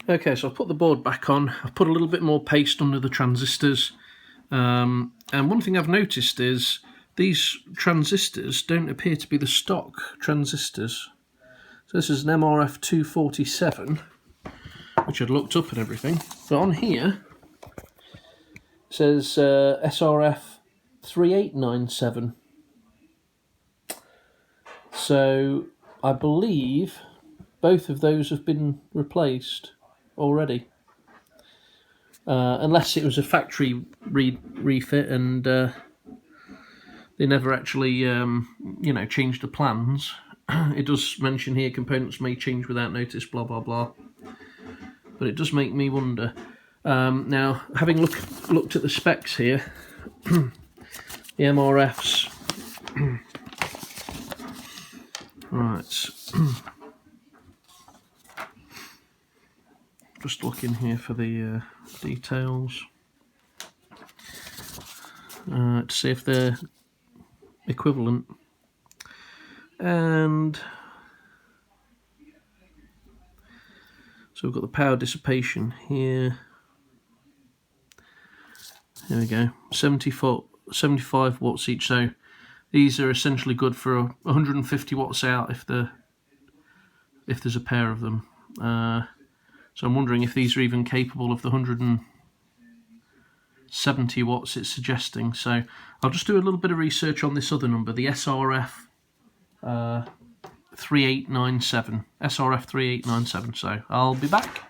Okay, so I've put the board back on. I've put a little bit more paste under the transistors. And one thing I've noticed is these transistors don't appear to be the stock transistors. So this is an MRF 247, which I'd looked up and everything. But on here, it says SRF 3897. So I believe both of those have been replaced already. Unless it was a factory refit and they never actually, changed the plans. It does mention here components may change without notice, blah, blah, blah. But it does make me wonder. Now, having looked at the specs here, the MRFs... right. Just looking here for the details. To see if they're equivalent. And so we've got the power dissipation here. There we go, 75 watts each. So these are essentially good for 150 watts out if there's a pair of them. So I'm wondering if these are even capable of the 170 watts it's suggesting. So I'll just do a little bit of research on this other number, the SRF 3897. SRF 3897. So I'll be back.